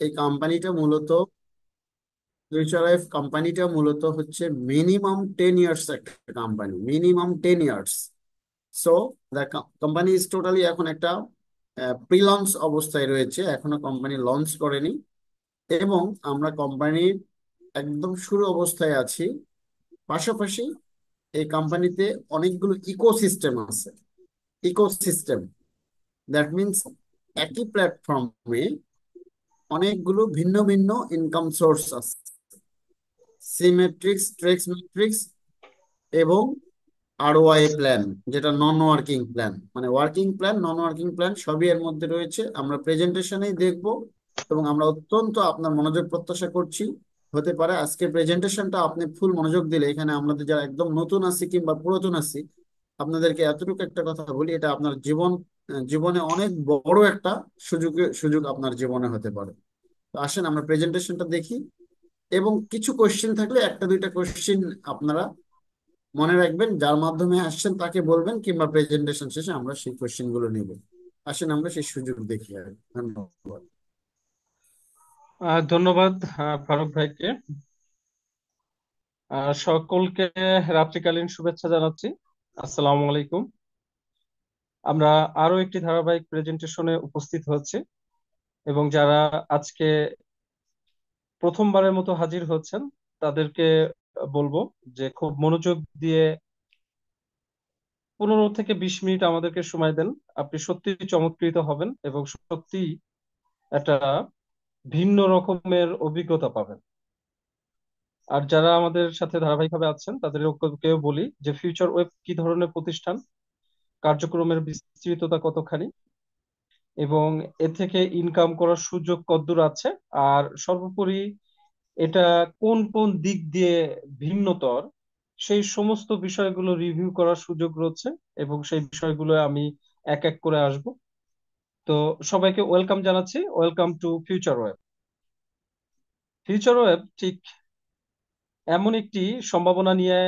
এই কোম্পানিটা মূলত ফিউচার লাইফ কোম্পানিটা মূলত হচ্ছে মিনিমাম 10 ইয়ার্স একটা company, minimum 10 years. So the company is totally এখন একটা প্রি লঞ্চ অবস্থায় রয়েছে, এখনো কোম্পানি লঞ্চ করেনি। এবং আমরা কোম্পানির একদম শুরু অবস্থায় আছি। পাশাপাশি এই কোম্পানিতে অনেকগুলো ইকোসিস্টেম আছে। ইকোসিস্টেম দ্যাট মিনস একই প্ল্যাটফর্মে অনেকগুলো ভিন্ন ভিন্ন ইনকাম সোর্স আছে। সিমেট্রিক্স, ট্রেক্স ম্যাট্রিক্স এবং আরওআই প্ল্যান, যেটা নন ওয়ার্কিং প্ল্যান, মানে ওয়ার্কিং প্ল্যান নন ওয়ার্কিং প্ল্যান সবই এর মধ্যে রয়েছে। আমরা প্রেজেন্টেশনেই দেখব এবং আমরা অত্যন্ত আপনার মনোযোগ প্রত্যাশা করছি। হতে পারে আজকের প্রেজেন্টেশনটা আপনি ফুল মনোযোগ দিলে, এখানে আমাদের যারা একদম নতুন আছি কিংবা পুরাতন আছি, আপনাদেরকে এতটুকু একটা কথা বলি, এটা আপনার জীবনে অনেক বড় একটা সুযোগ আপনার জীবনে হতে পারে। তো আসেন আমরা প্রেজেন্টেশনটা দেখি, এবং কিছু কোশ্চেন থাকলে একটা দুইটা কোশ্চেন আপনারা মনে রাখবেন, যার মাধ্যমে আসছেন তাকে বলবেন, কিংবা প্রেজেন্টেশন শেষে আমরা সেই কোশ্চেন গুলো নিব। আসেন আমরা সেই সুযোগ দেখি। আর ধন্যবাদ। ধন্যবাদ ফারুক ভাইকে। সকলকে রাত্রিকালীন শুভেচ্ছা জানাচ্ছি। আসসালামু আলাইকুম। আমরা আরো একটি ধারাবাহিক প্রেজেন্টেশনে উপস্থিত হচ্ছি, এবং যারা আজকে প্রথমবারের মতো হাজির হচ্ছেন তাদেরকে বলবো যে খুব মনোযোগ দিয়ে 15 থেকে 20 মিনিট আমাদেরকে সময় দেন। আপনি সত্যি চমৎকৃত হবেন এবং সত্যি একটা ভিন্ন রকমের অভিজ্ঞতা পাবেন। আর যারা আমাদের সাথে ধারাবাহিকভাবে আছেন তাদেরকেও বলি যে ফিউচার ওয়েব কি ধরনের প্রতিষ্ঠান, কার্যক্রমের বিস্তৃততা কতখানি, এবং এ থেকে ইনকাম করার সুযোগ কতদূর আছে, আর সর্বোপরি এটা কোন কোন দিক দিয়ে ভিন্নতর, সেই সমস্ত বিষয়গুলো রিভিউ করার সুযোগ রয়েছে। এবং সেই বিষয়গুলো আমি এক এক করে আসব। তো সবাইকে ওয়েলকাম জানাচ্ছি। Welcome to future web. Future web ঠিক এমন একটি সম্ভাবনা নিয়ে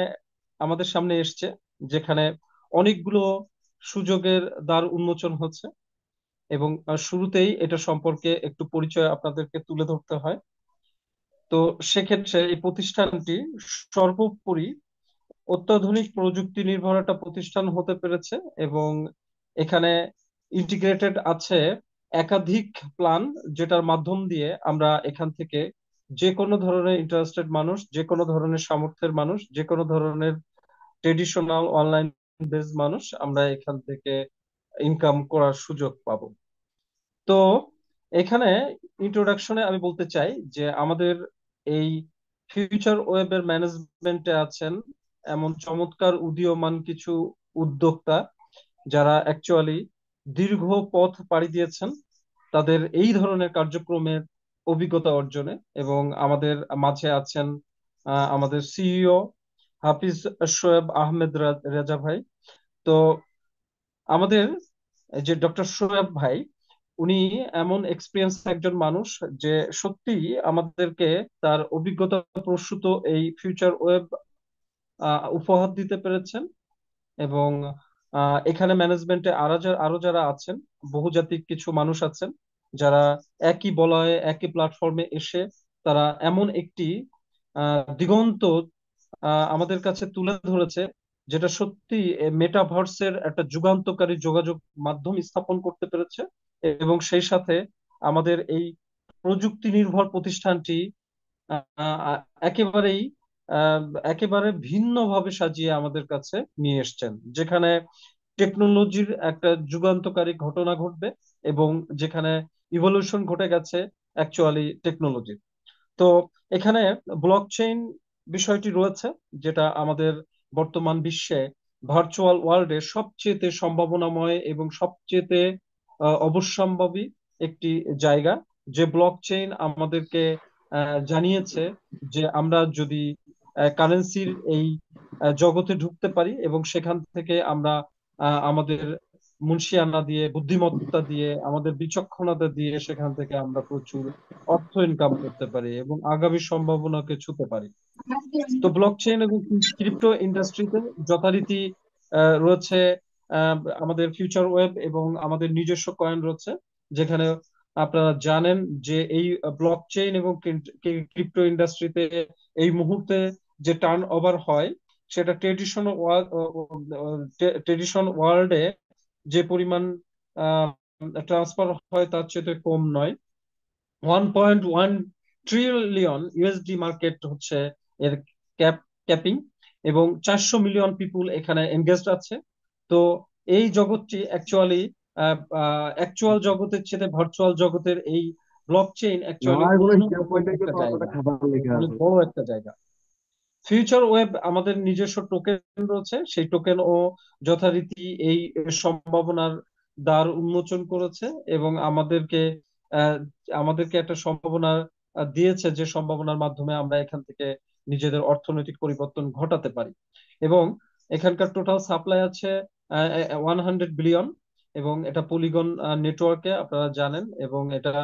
আমাদের সামনে এসছে, যেখানে অনেকগুলো সুযোগের দ্বার উন্মোচন হচ্ছে। এবং শুরুতেই এটা সম্পর্কে একটু পরিচয় আপনাদেরকে তুলে ধরতে হয়। তো সেক্ষেত্রে এই প্রতিষ্ঠানটি সর্বোপরি অত্যাধুনিক প্রযুক্তি নির্ভর একটা প্রতিষ্ঠান হতে পেরেছে। এবং এখানে ইন্টিগ্রেটেড আছে একাধিক প্ল্যান, যেটার মাধ্যম দিয়ে আমরা এখান থেকে যে কোনো ধরনের ইন্টারেস্টেড মানুষ, যে কোনো ধরনের সামর্থ্যের মানুষ, যে কোনো ধরনের ট্রেডিশনাল অনলাইন বেসড মানুষ আমরা এখান থেকে ইনকাম করার সুযোগ পাবো। তো এখানে ইন্ট্রোডাকশনে আমি বলতে চাই যে আমাদের এই ফিউচার ওয়েবের ম্যানেজমেন্টে আছেন এমন চমৎকার উদীয়মান কিছু উদ্যোক্তা, যারা অ্যাকচুয়ালি দীর্ঘ পথ পাড়ি দিয়েছেন তাদের এই ধরনের কার্যক্রমের অভিজ্ঞতা অর্জনে। এবং আমাদের মাঝে আছেন আমাদের সিইও হাফিজ শোয়েব আহমেদ রেজা ভাই। তো আমাদের এই যে ডক্টর শোয়েব ভাই, উনি এমন এক্সপিরিয়েন্স একজন মানুষ যে সত্যি আমাদেরকে তার অভিজ্ঞতা প্রসূত এই ফিউচার ওয়েব উপহার দিতে পেরেছেন। এবং এখানে ম্যানেজমেন্টে আরো যারা আছেন, বহুজাতিক কিছু মানুষ আছেন, যারা একই বলয়ে একই প্ল্যাটফর্মে এসে তারা এমন একটি দিগন্ত আমাদের কাছে তুলে ধরেছে, যেটা সত্যি মেটাভার্সের একটা যুগান্তকারী যোগাযোগ মাধ্যম স্থাপন করতে পেরেছে। এবং সেই সাথে আমাদের এই প্রযুক্তি নির্ভর প্রতিষ্ঠানটি আহ, একেবারেই আহ, একেবারে ভিন্নভাবে সাজিয়ে আমাদের কাছে নিয়ে এসেছেন, যেখানে টেকনোলজির একটা যুগান্তকারী ঘটনা ঘটবে এবং যেখানে ইভলিউশন ঘটে গেছে অ্যাকচুয়ালি টেকনোলজি। তো এখানে ব্লকচেইন বিষয়টি রয়েছে, যেটা আমাদের বর্তমান বিশ্বে ভার্চুয়াল ওয়ার্ল্ডে সবচেয়ে সম্ভাবনাময় এবং সবচেয়ে অবশ্যম্ভাবী একটি জায়গা। যে ব্লকচেইন আমাদেরকে জানিয়েছে যে আমরা যদি কারেন্সির এই জগতে ঢুকতে পারি এবং সেখান থেকে আমরা আমাদের মুনশিয়ানা দিয়ে, বুদ্ধিমত্তা দিয়ে, আমাদের বিচক্ষণতা দিয়ে সেখান থেকে আমরা প্রচুর অর্থ ইনকাম করতে পারি এবং আগামী সম্ভাবনাকে ছুতে পারি। তো ব্লকচেইন এবং ক্রিপ্টো ইন্ডাস্ট্রিতে যথারীতি রয়েছে আমাদের ফিউচার ওয়েব এবং আমাদের নিজস্ব কয়েন রয়েছে, যেখানে আপনারা জানেন যে এই ব্লকচেইন এবং ক্রিপ্টো ইন্ডাস্ট্রিতে এই মুহূর্তে যে টার্ন ওভার হয়, সেটা ট্রেডিশন ওয়ার্ল্ডে যে পরিমাণ ট্রান্সফার হয় তার চেয়ে কম নয়। 1.1 ট্রিলিয়ন ইউএসডি মার্কেট হচ্ছে এর ক্যাপ ক্যাপিং, এবং 400 মিলিয়ন পিপুল এখানে এনগেজড আছে। তো এই জগৎটি অ্যাকচুয়ালি অ্যাকচুয়াল জগতের চেয়ে ভার্চুয়াল জগতের এই ব্লকচেইন অ্যাকচুয়ালি আমার কোনো হিসাব অন্যরকম বইটা একটা তো কতটা জায়গা, খাবার লেখা অনেক আছে। বড় একটা জায়গা। ফিউচার ওয়েব আমাদের নিজস্ব টোকেন রয়েছে, সেই টোকেন ও যথারীতি এই সম্ভাবনার দ্বার উন্মোচন করেছে এবং আহ, আমাদেরকে একটা সম্ভাবনা দিয়েছে, যে সম্ভাবনার মাধ্যমে আমরা এখান থেকে নিজেদের অর্থনৈতিক পরিবর্তন ঘটাতে পারি। এবং এখানকার টোটাল সাপ্লাই আছে 100 বিলিয়ন, এবং এটা পলিগন নেটওয়ার্কে আপনারা জানেন, এবং এটা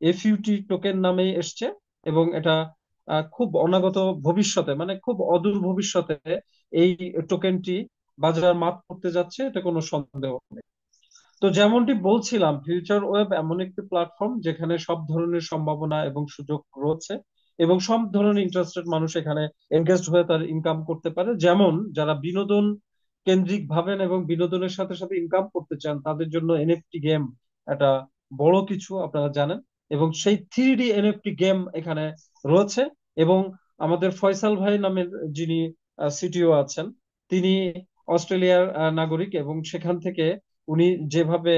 এফইউটি টোকেন নামেই এসছে। এবং এটা খুব অনাগত ভবিষ্যতে, মানে খুব অদূর ভবিষ্যতে এই টোকেনটি বাজার মাত করতে যাচ্ছে, এতে কোনো সন্দেহ নেই। তো যেমনটি বলছিলাম, ফিউচার ওয়েব এমন একটি প্ল্যাটফর্ম যেখানে সব ধরনের সম্ভাবনা এবং সুযোগ রয়েছে, এবং সব ধরনের ইন্টারেস্টেড মানুষ এখানে এনগেজড হয়ে তার ইনকাম করতে পারে। যেমন যারা বিনোদন কেন্দ্রিক ভাবেন এবং বিনোদনের সাথে সাথে ইনকাম করতে চান, তাদের জন্য এনএফটি গেম একটা বড় কিছু, আপনারা জানেন। এবং সেই 3D এনএফটি গেম এখানে রয়েছে। এবং আমাদের ফয়সাল ভাই নামের যিনি সিটিও আছেন, তিনি অস্ট্রেলিয়ার নাগরিক, এবং সেখান থেকে উনি যেভাবে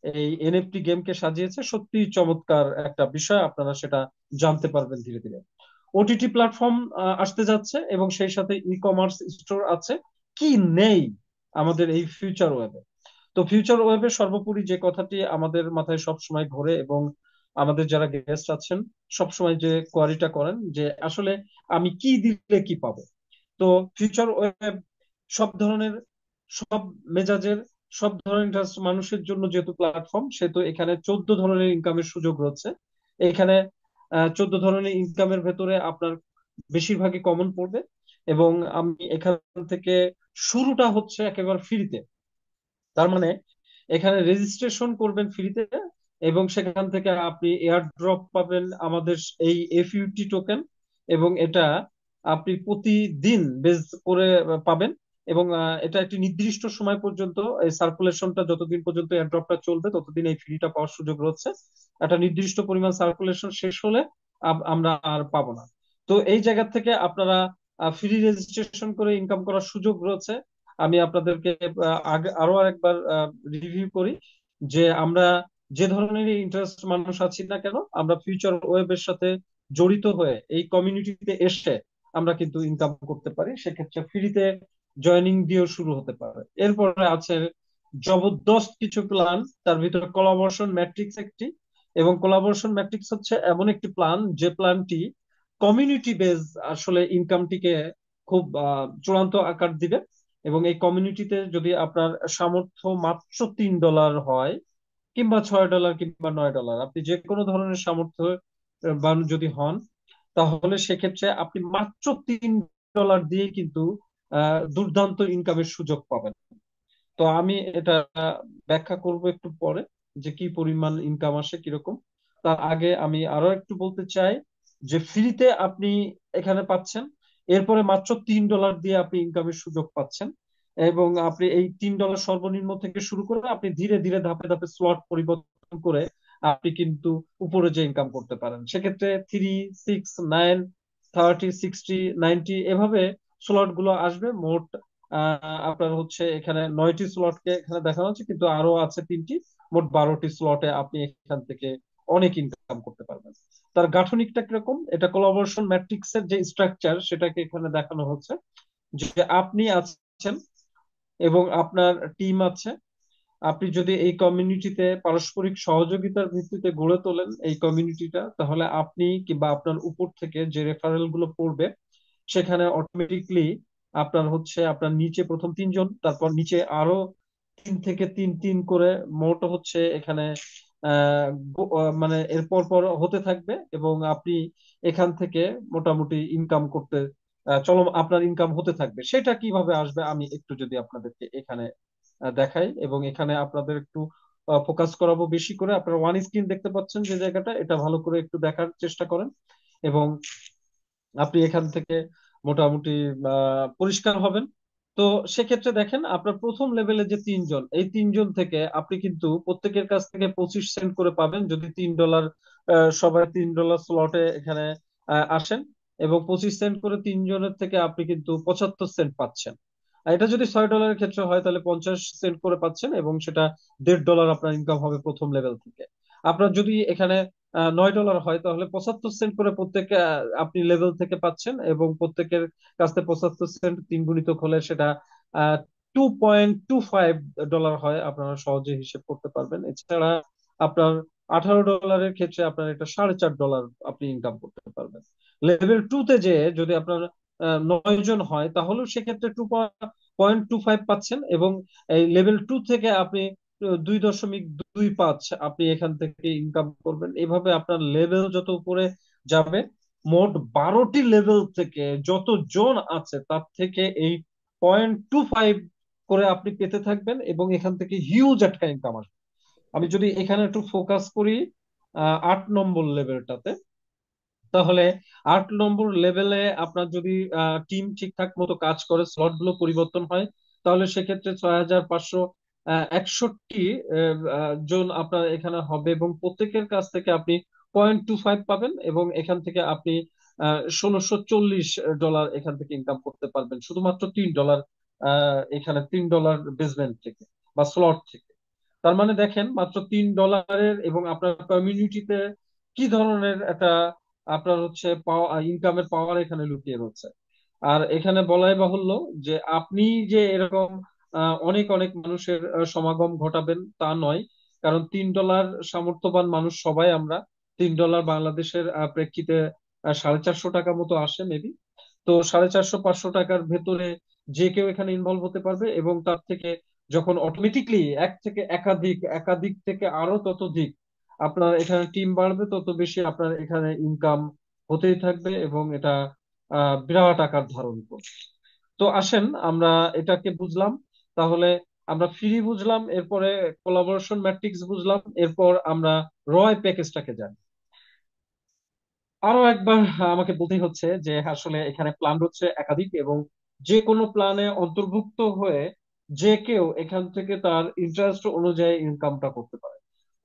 এই এনএফটি গেমকে সাজিয়েছে, সত্যি চমৎকার একটা বিষয়। আপনারা সেটা জানতে পারবেন ধীরে ধীরে। ওটিটি প্ল্যাটফর্ম আসতে যাচ্ছে, এবং সেই সাথে ই কমার্স স্টোর আছে। কি নেই আমাদের এই ফিউচার ওয়েবে? তো ফিউচার ওয়েবে সর্বোপরি যে কথাটি আমাদের মাথায় সব সময় ঘোরে, এবং আমাদের যারা গেস্ট আছেন সবসময় যে কোয়ারিটা করেন, যে আসলে আমি কি দিলে কি পাবো। তো ফিউচার ওয়েব সব ধরনের, সব মেজাজের, সব ধরনের ইন্টারেস্ট মানুষের জন্য যেহেতু প্ল্যাটফর্ম, সেহেতু এখানে 14 ধরনের ইনকামের সুযোগ রয়েছে। এখানে 14 ধরনের ইনকামের ভেতরে আপনার বেশিরভাগই কমন পড়বে। এবং আমি এখান থেকে শুরুটা হচ্ছে একেবারে ফ্রিতে। তার মানে এখানে রেজিস্ট্রেশন করবেন ফ্রিতে, এবং সেখান থেকে আপনি এয়ার ড্রপ পাবেন আমাদের এই এফইউটি টোকেন, এবং এটা আপনি প্রতিদিন বেস করে পাবেন। এবং এটা একটি নির্দিষ্ট সময় পর্যন্ত, এই সার্কুলেশনটা যতদিন পর্যন্ত এয়ার ড্রপটা চলবে ততদিন এই ফ্রিটা পাওয়ার সুযোগ রয়েছে। একটা নির্দিষ্ট পরিমাণ সার্কুলেশন শেষ হলে আমরা আর পাবো না। তো এই জায়গা থেকে আপনারা ফ্রি রেজিস্ট্রেশন করে ইনকাম করার সুযোগ রয়েছে। আমি আপনাদেরকে আগে আরো একবার রিভিউ করি, যে আমরা যে ধরনের ইন্টারেস্ট মানুষ আছি না কেন, আমরা ফিউচার ওয়েবের সাথে জড়িত হয়ে এই কমিউনিটিতে এসে আমরা কিন্তু ইনকাম করতে পারি। সেক্ষেত্রে ফ্রিতে জয়নিং দিয়েও শুরু হতে পারে। এরপরে আছে জবরদস্ত কিছু প্ল্যান, তার ভিতরে কোলাবোরেশন ম্যাট্রিক্স একটি। এবং কোলাবোরেশন ম্যাট্রিক্স হচ্ছে এমন একটি প্ল্যান, যে প্ল্যানটি কমিউনিটি বেজ আসলে ইনকামটিকে খুব চূড়ান্ত আকার দিবে। এবং এই কমিউনিটিতে যদি আপনার সামর্থ্য মাত্র $3 হয়, কিংবা $6 কিংবা $9, আপনি যে কোনো ধরনের সামর্থ্য বান যদি হন, তাহলে সেক্ষেত্রে আপনি মাত্র $3 দিয়ে কিন্তু দুর্দান্ত ইনকামের সুযোগ পাবেন। তো আমি এটা ব্যাখ্যা করব একটু পরে, যে কি পরিমাণ ইনকাম আসে কিরকম। তার আগে আমি আরো একটু বলতে চাই, যে ফ্রিতে আপনি এখানে পাচ্ছেন, এরপরে মাত্র $3 দিয়ে আপনি ইনকামের সুযোগ পাচ্ছেন। এবং আপনি এই $3 সর্বনিম্ন থেকে শুরু করে আপনি ধীরে ধীরে ধাপে ধাপে স্লট পরিবর্তন করে আপনি কিন্তু উপরে যে ইনকাম করতে পারেন। সেক্ষেত্রে 3, 6, 9, 30, 60, 90 এভাবে স্লট গুলো আসবে। মোট আপনার হচ্ছে এখানে 9টি স্লটকে এখানে দেখানো হচ্ছে, কিন্তু আরো আছে 3টি। মোট 12টি স্লটে আপনি এখান থেকে অনেক ইনকাম করতে পারবেন। তার গাঠনিকটা কিরকম, এটা কোলাবোরেশন ম্যাট্রিক্স এর যে স্ট্রাকচার সেটাকে এখানে দেখানো হচ্ছে, যে আপনি আছেন এবং আপনার টিম আছে। আপনি যদি এই কমিউনিটিতে পারস্পরিক সহযোগিতার ভিত্তিতে গড়ে তোলেন এই কমিউনিটিটা, তাহলে আপনি কিংবা আপনার উপর থেকে যে রেফারেল গুলো পড়বে, সেখানে অটোমেটিকলি আপনার হচ্ছে আপনার নিচে প্রথম 3জন, তারপর নিচে আরো 3 থেকে 3 করে, মোট হচ্ছে এখানে মানে এর পর পর হতে থাকবে। এবং আপনি এখান থেকে মোটামুটি ইনকাম করতে চলো, আপনার ইনকাম হতে থাকবে। সেটা কিভাবে আসবে আমি একটু যদি আপনাদেরকে এখানে দেখাই, এবং এখানে আপনাদের একটু ফোকাস করাবো বেশি করে। আপনারা ওয়ান স্ক্রিন দেখতে পাচ্ছেন যে জায়গাটা, এটা ভালো করে একটু দেখার চেষ্টা করেন, এবং আপনি এখান থেকে মোটামুটি পরিষ্কার হবেন। তো সেক্ষেত্রে দেখেন, আপনার প্রথম লেভেলে যে তিনজন, এই তিনজন থেকে আপনি কিন্তু প্রত্যেকের কাছ থেকে 25 সেন্ট করে পাবেন যদি $3, সবাই $3 স্লটে এখানে আসেন, এবং 25 সেন্ট করে তিনজনের থেকে আপনি কিন্তু 75 সেন্ট পাচ্ছেন। আর এটা যদি $6 ক্ষেত্রে হয় তাহলে 50 সেন্ট করে পাচ্ছেন, এবং সেটা $1.5 আপনার ইনকাম হবে প্রথম লেভেল থেকে। আপনার যদি এখানে $9 হয় তাহলে 75 সেন্ট করে প্রত্যেকে আপনি লেভেল থেকে পাচ্ছেন, এবং প্রত্যেকের কাছ থেকে 75 সেন্ট 3 গুণিতক হলে সেটা $2.25 হয়, আপনারা সহজে হিসেব করতে পারবেন। এছাড়া আপনার $18 ক্ষেত্রে আপনার এটা $4.5 আপনি ইনকাম করতে পারবেন। লেভেল 2 তে যে যদি আপনার 9 জন হয় তাহলেও সেক্ষেত্রে 2.25 পাচ্ছেন, এবং এই লেভেল 2 থেকে আপনি 2.25 আপনি এখান থেকে ইনকাম করবেন। এভাবে আপনার লেভেল যত উপরে যাবে, মোট 12টি লেভেল থেকে যত জন আছে তার থেকে এই 0.25 করে আপনি পেতে থাকবেন, এবং এখান থেকে হিউজ একটা ইনকাম আসবে। আমি যদি এখানে একটু ফোকাস করি 8 নম্বর লেভেলটাতে, তাহলে 8 নম্বর লেভেলে আপনার যদি টিম ঠিকঠাক মতো কাজ করে, স্লট গুলো পরিবর্তন হয়, তাহলে সেক্ষেত্রে 6,561 জন আপনার এখানে হবে, এবং প্রত্যেকের কাছ থেকে আপনি 0.25 পাবেন, এবং এখান থেকে আপনি $1,640 এখান থেকে ইনকাম করতে পারবেন শুধুমাত্র $3 এখানে $3 বেসমেন্ট থেকে বা স্লট থেকে। তার মানে দেখেন, মাত্র $3, এবং আপনার কমিউনিটিতে কি ধরনের একটা আপনার হচ্ছে ইনকামের পাওয়ার এখানে লুকিয়ে রয়েছে। আর এখানে বলাই বাহুল্য যে আপনি যে এরকম অনেক অনেক মানুষের সমাগম ঘটাবেন তা নয়, কারণ $3 সামর্থ্যবান মানুষ সবাই আমরা। $3 বাংলাদেশের প্রেক্ষিতে 450 টাকা মতো আসে মেবি। তো 450-500 টাকার ভেতরে যে কেউ এখানে ইনভলভ হতে পারবে, এবং তার থেকে যখন অটোমেটিকলি এক থেকে একাধিক, একাধিক থেকে আরো ততোধিক আপনার এখানে টিম বাড়বে, তত বেশি আপনার এখানে ইনকাম হতেই থাকবে, এবং এটা বিরাট আকার ধারণ করবে। তো আসেন আমরা এটাকে বুঝলাম, তাহলে আমরা ফ্রি বুঝলাম, এরপরে কোলাবোরেশন ম্যাট্রিক্স বুঝলাম, এরপর আমরা রয় প্যাকেজটাকে জানি। আরো একবার আমাকে বলতেই হচ্ছে যে আসলে এখানে প্ল্যান হচ্ছে একাধিক, এবং যে কোনো প্ল্যানে অন্তর্ভুক্ত হয়ে যে কেউ এখান থেকে তার ইন্টারেস্ট অনুযায়ী ইনকামটা করতে পারে।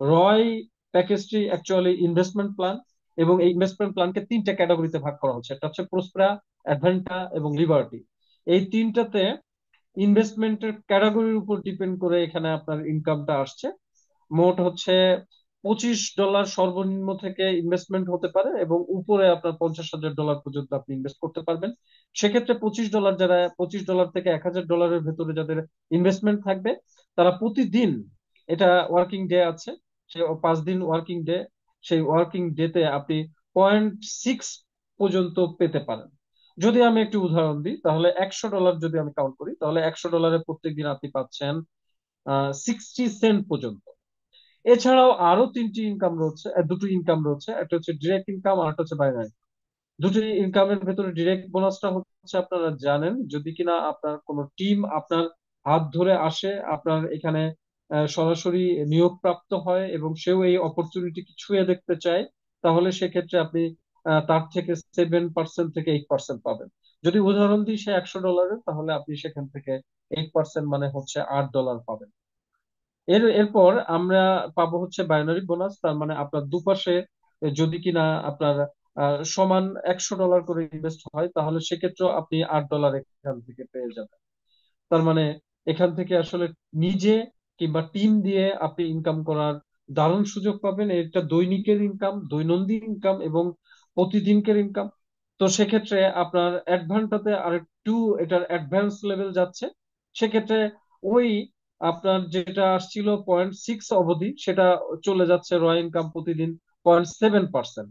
রয় প্যাকেজটি অ্যাকচুয়ালি ইনভেস্টমেন্ট প্ল্যান, এবং এই ইনভেস্টমেন্ট প্ল্যানকে 3টে ক্যাটাগরিতে ভাগ করা হচ্ছে। একটা হচ্ছে প্রসপেরা, অ্যাডভেন্টা এবং লিবার্টি। এই তিনটাতে ইনভেস্টমেন্টের ক্যাটাগরির উপর ডিপেন্ড করে এখানে আপনার ইনকামটা আসছে। মোট হচ্ছে $25 সর্বনিম্ন থেকে ইনভেস্টমেন্ট হতে পারে, এবং উপরে আপনার $50,000 পর্যন্ত আপনি ইনভেস্ট করতে পারবেন। সেক্ষেত্রে $25 থেকে $1,000 ভেতরে যাদের ইনভেস্টমেন্ট থাকবে, তারা প্রতিদিন, এটা ওয়ার্কিং ডে আছে, সে 5 দিন ওয়ার্কিং ডে, সেই ওয়ার্কিং ডেতে আপনি 0.6 পর্যন্ত পেতে পারেন। যদি আমি একটি উদাহরণ দিই, তাহলে $100 যদি আমি কাউন্ট করি, তাহলে $100 প্রত্যেকদিন আপনি পাচ্ছেন 60 সেন্ট পর্যন্ত। এছাড়াও আরো তিনটি ইনকাম রয়েছে, দুটো ইনকাম রয়েছে, একটা হচ্ছে ডিরেক্ট ইনকাম আর একটা হচ্ছে বাইনারি। দুটি ইনকামের ভেতরে ডিরেক্ট বোনাসটা হচ্ছে, আপনারা জানেন, যদি কিনা আপনার কোনো টিম আপনার হাত ধরে আসে, আপনার এখানে সরাসরি নিয়োগপ্রাপ্ত হয়, এবং সেও এই অপরচুনিটি ছুঁয়ে দেখতে চায়, তাহলে সেক্ষেত্রে আপনি তার থেকে 7% থেকে 8% পাবেন। যদি উদাহরণ দিই সে $100, তাহলে আপনি সেখান থেকে 8% মানে হচ্ছে $8 পাবেন। এরপর আমরা পাবো হচ্ছে বাইনারি বোনাস, তার মানে আপনার দুপাশে যদি কিনা আপনার সমান $100 করে ইনভেস্ট হয়, তাহলে সেক্ষেত্রেও আপনি $8 এখান থেকে পেয়ে যাবেন। তার মানে এখান থেকে আসলে নিজে কিংবা টিম দিয়ে আপনি ইনকাম করার দারুণ সুযোগ পাবেন। এটা দৈনিকের ইনকাম, দৈনন্দিন ইনকাম, এবং প্রতিদিনকের ইনকাম। তো সেক্ষেত্রে আপনার অ্যাডভান্সটাতে আরেকটু এটার অ্যাডভান্স লেভেল যাচ্ছে। সেক্ষেত্রে ওই আপনার যেটা আসছিল 0.6 অবধি, সেটা চলে যাচ্ছে রয় ইনকাম প্রতিদিন 0.7%,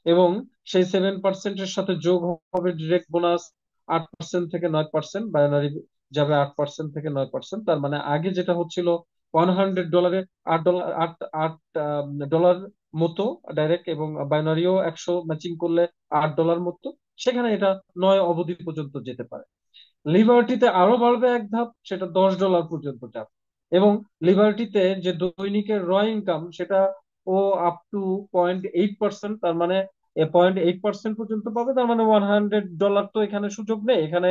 এবং সেই 7%-এর সাথে যোগ হবে ডিরেক্ট বোনাস 8% থেকে 9%, বাইনারি যাবে 8% থেকে 9%। তার মানে আগে যেটা হচ্ছিল $100, $8, আট আট ডলার মতো ডাইরেক্ট, এবং বাইনারিও 100 ম্যাচিং করলে $8 মতো, সেখানে এটা 9 অবধি পর্যন্ত যেতে পারে। লিবার্টিতে আরো বাড়বে এক ধাপ, সেটা $10 পর্যন্ত যাবে। এবং লিবার্টিতে যে দৈনিকের র ইনকাম সেটা ও আপ টু 0.8%, তার মানে 0.8% পর্যন্ত পাবে। তার মানে $100 তো এখানে সুযোগ নেই। এখানে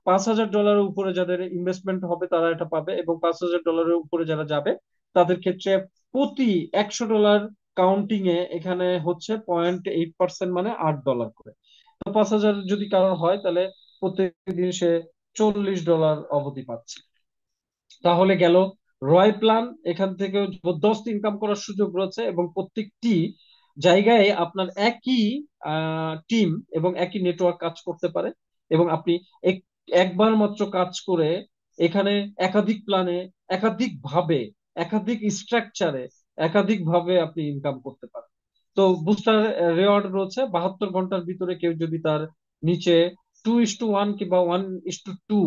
$5,000 উপরে যাদের ইনভেস্টমেন্ট হবে তারা এটা পাবে, এবং $5,000 উপরে যারা যাবে তাদের ক্ষেত্রে প্রতি $100 কাউন্টিং এ এখানে হচ্ছে 0.8%, মানে $8 করে। তো 5,000 যদি কারোর হয় তাহলে প্রত্যেকদিন সে $40 অবধি পাচ্ছে। তাহলে গেল রয় প্ল্যান, এখান থেকে জবরদস্ত ইনকাম করার সুযোগ রয়েছে, এবং প্রত্যেকটি জায়গায় আপনার একই টিম এবং একই নেটওয়ার্ক কাজ করতে পারে। এবং আপনি একবার মাত্র কাজ করে এখানে একাধিক প্ল্যানে, একাধিক ভাবে, একাধিক স্ট্রাকচারে, একাধিক ভাবে আপনি ইনকাম করতে পারেন। তো বুস্টার রেওয়ার্ড রয়েছে 72 ঘন্টার ভিতরে কেউ যদি তার নিচে 2:1 কিংবা 1:2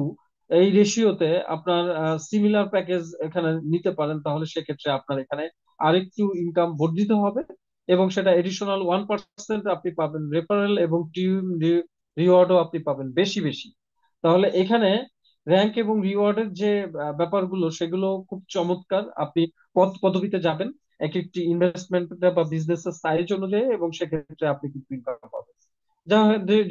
এই রেশিওতে আপনার সিমিলার প্যাকেজ এখানে নিতে পারেন, তাহলে সেক্ষেত্রে আপনার এখানে আরেকটু ইনকাম বর্ধিত হবে, এবং সেটা এডিশনাল 1% আপনি পাবেন রেফারেল, এবং টিম রিওয়ার্ডও আপনি পাবেন বেশি বেশি। তাহলে এখানে র্যাঙ্ক এবং রিওয়ার্ডের যে ব্যাপারগুলো সেগুলো খুব চমৎকার। আপনি পদ পদবিতে যাবেন এক একটি ইনভেস্টমেন্ট বা বিজনেস সাইজ অনুযায়ী, এবং সেক্ষেত্রে আপনি কিন্তু ইনকাম পাবেন।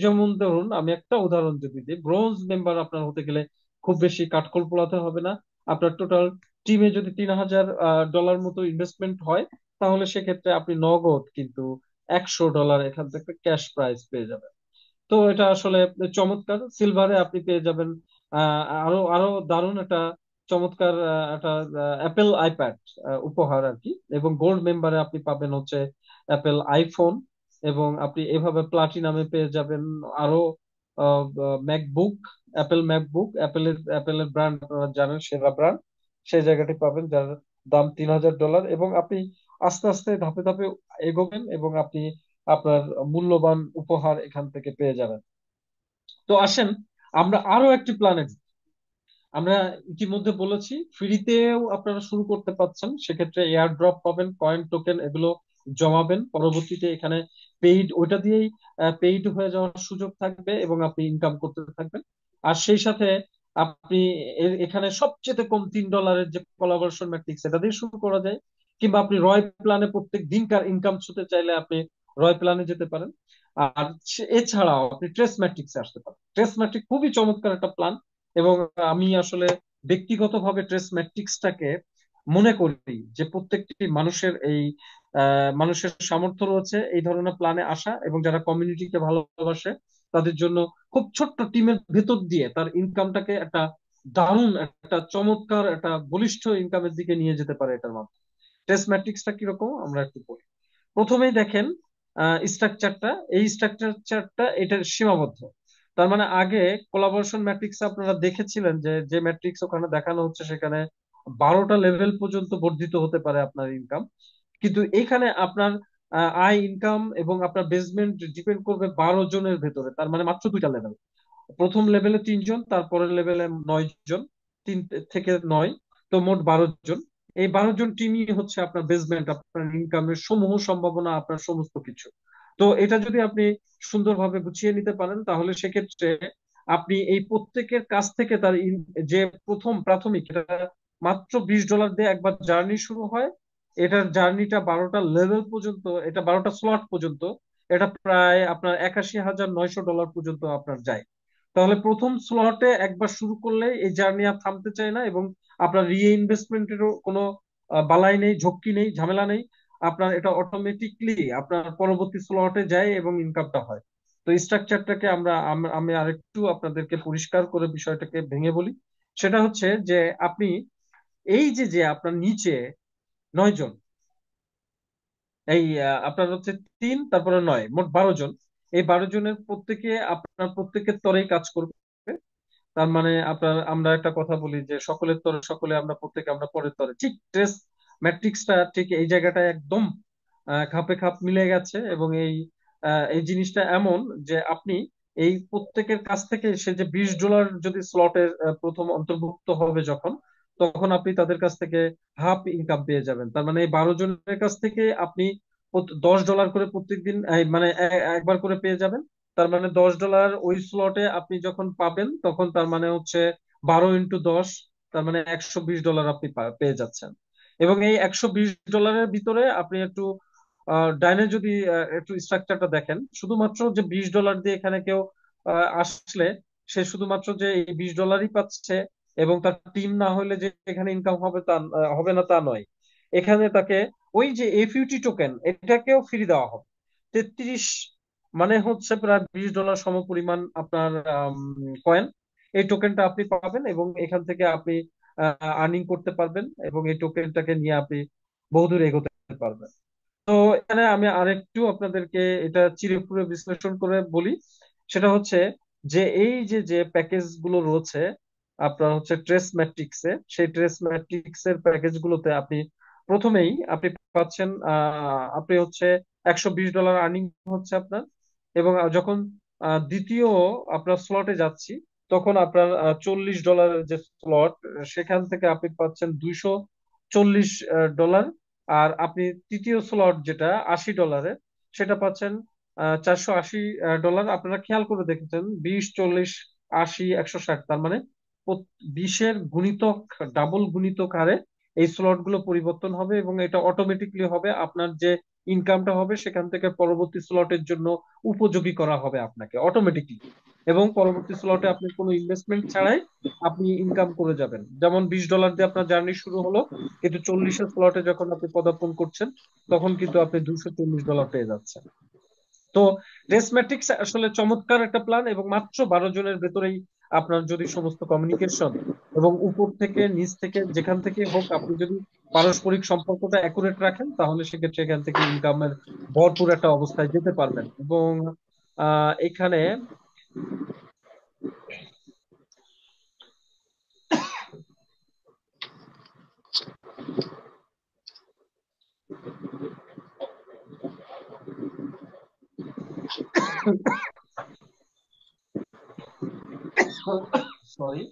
যেমন ধরুন আমি একটা উদাহরণ যদি দিই, ব্রোঞ্জ মেম্বার আপনার হতে গেলে খুব বেশি কাঠখড় পোড়াতে হবে না। আপনার টোটাল টিমে যদি $3,000 মতো ইনভেস্টমেন্ট হয়, তাহলে সেক্ষেত্রে আপনি নগদ কিন্তু $100 এখান থেকে ক্যাশ প্রাইজ পেয়ে যাবেন। তো এটা আসলে চমৎকার। সিলভারে আপনি পেয়ে যাবেন আরো আরো দারুণ একটা চমৎকার একটা অ্যাপেল আইপ্যাড উপহার আর কি। এবং গোল্ড মেম্বারে আপনি পাবেন হচ্ছে অ্যাপেল আইফোন, এবং আপনি এভাবে প্লাটিনামে পেয়ে যাবেন আরো ম্যাকবুক, অ্যাপেল ম্যাকবুক, অ্যাপেলের ব্র্যান্ড আপনারা জানেন সেরা ব্র্যান্ড, সেই জায়গাটি পাবেন যার দাম $3,000। এবং আপনি আস্তে আস্তে ধাপে ধাপে এগোবেন, এবং আপনি আপনার মূল্যবান উপহার এখান থেকে পেয়ে যাবেন। তো আসেন আমরা আরো একটি প্ল্যানেট, আমরা ইতিমধ্যে বলেছি ফ্রিতেও আপনারা শুরু করতে পারছেন, সেক্ষেত্রে এয়ার ড্রপ পাবেন, কয়েন টোকেন এগুলো জমাবেন, পরবর্তীতে এখানে পেইড ওইটা দিয়েই পেইড হয়ে যাওয়ার সুযোগ থাকবে, এবং আপনি ইনকাম করতে থাকবেন। আর সেই সাথে আপনি এখানে সবচেয়ে কম $3 যে কোলাবোরেশন ম্যাট্রিক্স সেটা দিয়ে শুরু করা যায়, কিংবা আপনি রয় প্ল্যানে প্রত্যেক দিনকার ইনকাম ছুতে চাইলে আপনি রয় প্ল্যানে যেতে পারেন। আর এছাড়াও আপনি ট্রেস ম্যাট্রিক্সে আসতে পারেন। ট্রেস ম্যাট্রিক্স খুবই চমৎকার একটা প্ল্যান, এবং আমি আসলে ব্যক্তিগতভাবে ট্রেস ম্যাট্রিক্সটাকে মনে করি যে প্রত্যেকটি মানুষের এই মানুষের সামর্থ্য রয়েছে এই ধরনের প্ল্যানে আসা, এবং যারা কমিউনিটিকে ভালোবাসে তাদের জন্য খুব ছোট্ট টিমের ভেতর দিয়ে তার ইনকামটাকে একটা দারুণ একটা চমৎকার একটা বলিষ্ঠ ইনকামের দিকে নিয়ে যেতে পারে এটার মাধ্যমে। টেস্ট ম্যাট্রিক্সটা কিরকম আমরা একটু পড়ি। প্রথমেই দেখেন স্ট্রাকচারটা, এই স্ট্রাকচারটা এটার সীমাবদ্ধ। তার মানে আগে কোলাবোরেশন ম্যাট্রিক্স আপনারা দেখেছিলেন যে যে ম্যাট্রিক্স ওখানে দেখানো হচ্ছে সেখানে 12টা লেভেল পর্যন্ত বর্ধিত হতে পারে আপনার ইনকাম। কিন্তু এখানে আপনার আয় ইনকাম এবং আপনার বেসমেন্ট ডিপেন্ড করবে 12 জনের ভেতরে, তার মানে মাত্র 2টা লেভেল। প্রথম লেভেলে 3 জন, তারপরের লেভেলে 9 জন, 3 থেকে 9, তো মোট 12 জন। এই 12 জন টিমই হচ্ছে আপনার বেসমেন্ট, আপনার ইনকামের সমূহ সম্ভাবনা, আপনার সমস্ত কিছু। তো এটা যদি আপনি সুন্দরভাবে গুছিয়ে নিতে পারেন তাহলে সেক্ষেত্রে আপনি এই প্রত্যেকের কাছ থেকে তার যে প্রথম প্রাথমিক এটা মাত্র $20 দিয়ে একবার জার্নি শুরু হয়। এটার জার্নিটা 12টা লেভেল পর্যন্ত, এটা 12টা স্লট পর্যন্ত, এটা প্রায় আপনার $81,900 পর্যন্ত আপনার যায়। তাহলে প্রথম স্লটে একবার শুরু করলে এই জার্নি আর থামতে চায় না, এবং আপনার রিইনভেস্টমেন্টেরও কোনো বালাই নেই, ঝক্কি নেই, ঝামেলা নেই। আপনার এটা অটোমেটিকলি আপনার পরবর্তী স্লটে যায় এবং ইনকামটা হয়। তো স্ট্রাকচারটাকে আমি আরেকটু আপনাদেরকে পরিষ্কার করে বিষয়টাকে ভেঙে বলি। সেটা হচ্ছে যে আপনি এই যে যে আপনার নিচে 9 জন, এই আপনার হচ্ছে 3 তারপরে 9, মোট 12 জন। এই 12 জনের প্রত্যেকে আপনার প্রত্যেকের তরেই কাজ করবে। তার মানে আপনার আমরা একটা কথা বলি যে সকলের তরে সকলে, আমরা প্রত্যেকে আমরা পরের তরে, ঠিক ট্রেস ম্যাট্রিক্সটা ঠিক এই জায়গাটায় একদম খাপে খাপ মিলে গেছে। এবং এই জিনিসটা এমন যে আপনি এই প্রত্যেকের কাছ থেকে সে যে $20 যদি স্লটের প্রথম অন্তর্ভুক্ত হবে যখন, তখন আপনি তাদের কাছ থেকে হাফ ইনকাম পেয়ে যাবেন। তার মানে এই 12 জনের কাছ থেকে আপনি $10 করে প্রত্যেকদিন মানে একবার করে পেয়ে যাবেন। তার মানে $10 ওই স্লটে আপনি যখন পাবেন তখন তার মানে হচ্ছে 12 × 10, তার মানে $120 আপনি পেয়ে যাচ্ছেন। এবং এই $120 ভিতরে আপনি একটু ডাইনে যদি একটু স্ট্রাকচারটা দেখেন, শুধুমাত্র যে $20 দিয়ে এখানে কেউ আসলে সে শুধুমাত্র যে এই $20 পাচ্ছে, এবং তার টিম না হলে যে এখানে ইনকাম হবে তা হবে না তা নয়। এখানে তাকে ওই যে এফইউটি টোকেন এটাকেও ফ্রি দেওয়া হবে। 33 মানে হচ্ছে প্রায় $20 সমপরিমাণ আপনার কয়েন, এই টোকেনটা আপনি পাবেন এবং এখান থেকে আপনি আর্নিং করতে পারবেন এবং এই টোকেনটাকে নিয়ে আপনি বহুদূর এগোতে পারবেন। তো এখানে আমি আরেকটু আপনাদেরকে এটা চিরপুরে বিশ্লেষণ করে বলি। সেটা হচ্ছে যে এই যে যে প্যাকেজ গুলো রয়েছে আপনার হচ্ছে ট্রেস ম্যাট্রিক্সে, সেই ট্রেস ম্যাট্রিক্স এর প্যাকেজ গুলোতে আপনি প্রথমেই আপনি পাচ্ছেন আপনি হচ্ছে $120 আর্নিং হচ্ছে আপনার। এবং যখন দ্বিতীয় আপনার স্লটে যাচ্ছি, তখন আপনার $40 যে স্লট, সেখান থেকে আপনি পাচ্ছেন $240। আর আপনি তৃতীয় স্লট যেটা $80, সেটা পাচ্ছেন $480। আপনারা খেয়াল করে দেখেছেন 20, 40, 80, 160, তার মানে 20-এর গুণিতক, ডাবল গুণিতক হারে এই স্লট গুলো পরিবর্তন হবে এবং এটা অটোমেটিকলি হবে আপনার যে ইনকামটা হবে সেখান থেকে পরবর্তী স্লটের জন্য উপযোগী করা হবে আপনাকে অটোমেটিকলি। এবং পরবর্তী স্লটে আপনি কোনো ইনভেস্টমেন্ট ছাড়াই আপনি ইনকাম করে যাবেন। যেমন $20 দিয়ে আপনার জার্নি শুরু হলো, কিন্তু 40-এর স্লটে যখন আপনি পদার্পণ করছেন তখন কিন্তু আপনি $240 পেয়ে যাচ্ছেন। তো রেসম্যাটিক্স আসলে চমৎকার একটা প্ল্যান, এবং মাত্র 12 জনের ভেতরেই আপনার যদি সমস্ত কমিউনিকেশন এবং উপর থেকে নিচ থেকে যেখান থেকে হোক আপনি যদি পারস্পরিক সম্পর্কটা অ্যাকুরেট রাখেন, তাহলে সেক্ষেত্রে এখান থেকে ইনকামের ভরপুর একটা অবস্থায় যেতে পারবেন। এবং এখানে সরি,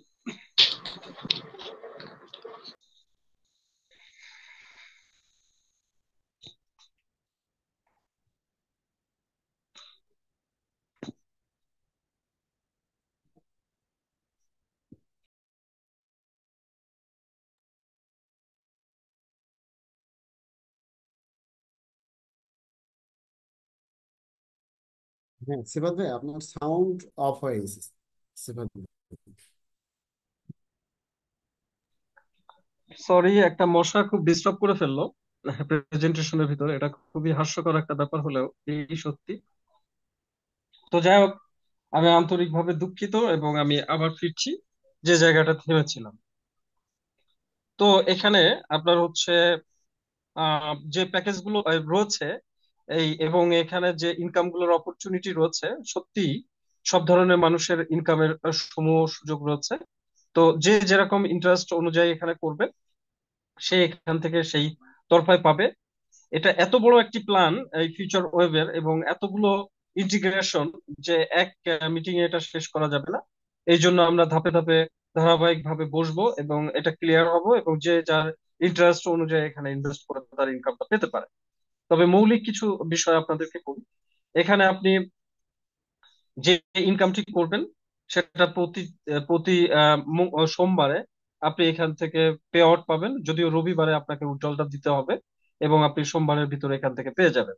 হ্যাঁ সিফাত ভাই, আপনার সাউন্ড অফ হয়ে গেছে। সিফাত ভাই। সরি, একটা মশা খুব ডিস্টার্ব করে ফেললো প্রেজেন্টেশনের ভিতরে। এটা খুবই হাস্যকর একটা ব্যাপার হলেও এই সত্যি। তো যাই হোক, আমি আন্তরিকভাবে দুঃখিত এবং আমি আবার ফিরছি যে জায়গাটা থেমেছিলাম। তো এখানে আপনার হচ্ছে যে প্যাকেজ গুলো রয়েছে এই, এবং এখানে যে ইনকাম গুলোর অপরচুনিটি রয়েছে, সত্যি সব ধরনের মানুষের ইনকামের সমূহ সুযোগ রয়েছে। তো যে যেরকম ইন্টারেস্ট অনুযায়ী এখানে করবে, সে এখান থেকে সেই তরফায় পাবে। এটা এত বড় একটি প্ল্যান এই ফিউচার ওয়েবের, এবং এতগুলো ইন্টিগ্রেশন, যে এক মিটিং এ এটা শেষ করা যাবে না। এই জন্য আমরা ধাপে ধাপে ধারাবাহিক ভাবে বসবো এবং এটা ক্লিয়ার হব, এবং যে যার ইন্টারেস্ট অনুযায়ী এখানে ইনভেস্ট করে তার ইনকামটা পেতে পারে। তবে মৌলিক কিছু বিষয় আপনাদেরকে বলি। এখানে আপনি যে ইনকামটি করবেন সেটা প্রতি প্রতি সোমবারে আপনি এখান থেকে পে আউট পাবেন, যদিও রবিবারে আপনাকে উইথড্রলটা দিতে হবে, এবং আপনি সোমবারের ভিতরে এখান থেকে পেয়ে যাবেন।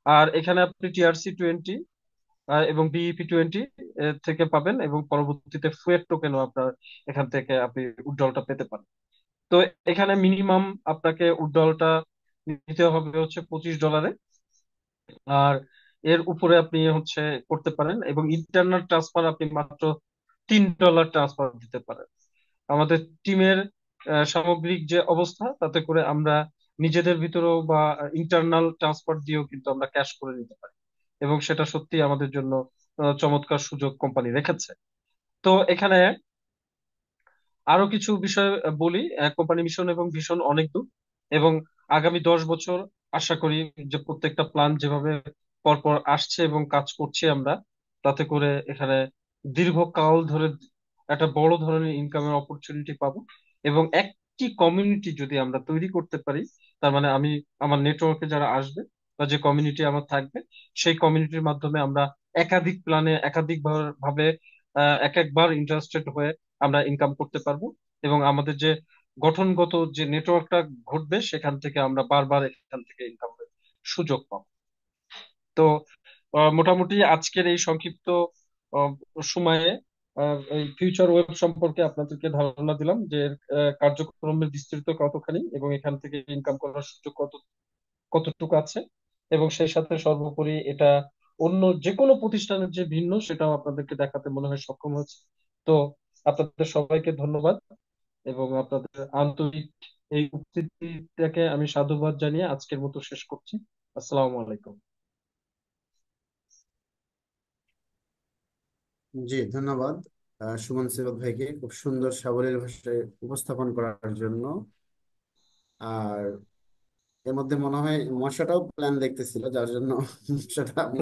আর এখানে আপনি TRC 20 এবং BEP 20 থেকে পাবেন, এবং পরবর্তীতে ফুয়েট টোকেনও আপনার এখান থেকে আপনি উইথড্রলটা পেতে পারেন। তো এখানে মিনিমাম আপনাকে উইথড্রলটা নিতে হবে হচ্ছে $25। আর এর উপরে আপনি হচ্ছে করতে পারেন, এবং ইন্টারনাল ট্রান্সফার আপনি মাত্র $3 ট্রান্সফার দিতে পারেন। আমাদের টিমের সামগ্রিক যে অবস্থা, তাতে করে আমরা নিজেদের ভিতরেও বা ইন্টারনাল ট্রান্সফার দিয়েও কিন্তু আমরা ক্যাশ করে নিতে পারি, এবং সেটা সত্যি আমাদের জন্য চমৎকার সুযোগ কোম্পানি রেখেছে। তো এখানে আরো কিছু বিষয় বলি। কোম্পানি মিশন এবং ভিশন অনেক দূর, এবং আগামী 10 বছর আশা করি যে প্রত্যেকটা প্ল্যান যেভাবে পরপর আসছে এবং কাজ করছি আমরা, তাতে করে এখানে দীর্ঘকাল ধরে একটা বড় ধরনের ইনকামের অপরচুনিটি পাবো। এবং একটি কমিউনিটি যদি আমরা তৈরি করতে পারি, তার মানে আমি আমার নেটওয়ার্কে যারা আসবে বা যে কমিউনিটি আমার থাকবে, সেই কমিউনিটির মাধ্যমে আমরা একাধিক প্ল্যানে একাধিক ভাবে এক একবার ইন্টারেস্টেড হয়ে আমরা ইনকাম করতে পারবো। এবং আমাদের যে গঠনগত যে নেটওয়ার্কটা ঘটবে সেখান থেকে আমরা বারবার এখান থেকে ইনকামের সুযোগ পাবো। তো মোটামুটি আজকের এই সংক্ষিপ্ত আহ, সময়ে এই ফিউচার ওয়েব সম্পর্কে আপনাদেরকে ধারণা দিলাম যে এর, কার্যক্রমের বিস্তৃত কতখানি এবং এখান থেকে ইনকাম করার সুযোগ কতটুকু আছে, এবং সেই সাথে সর্বোপরি এটা অন্য যে কোনো প্রতিষ্ঠানের যে ভিন্ন সেটাও আপনাদেরকে দেখাতে মনে হয় সক্ষম হয়েছে। তো আপনাদের সবাইকে ধন্যবাদ এবং আপনাদের আন্তরিক এই উপস্থিতিটাকে আমি সাধুবাদ জানিয়ে আজকের মতো শেষ করছি। আসসালামু আলাইকুম। জি, ধন্যবাদ সুমন সিরাত ভাইকে খুব সুন্দর সাবলীল ভাষায় উপস্থাপন করার জন্য। আর এর মধ্যে মনে হয় মশাটাও প্ল্যান দেখতেছিল, যার জন্য মশাটা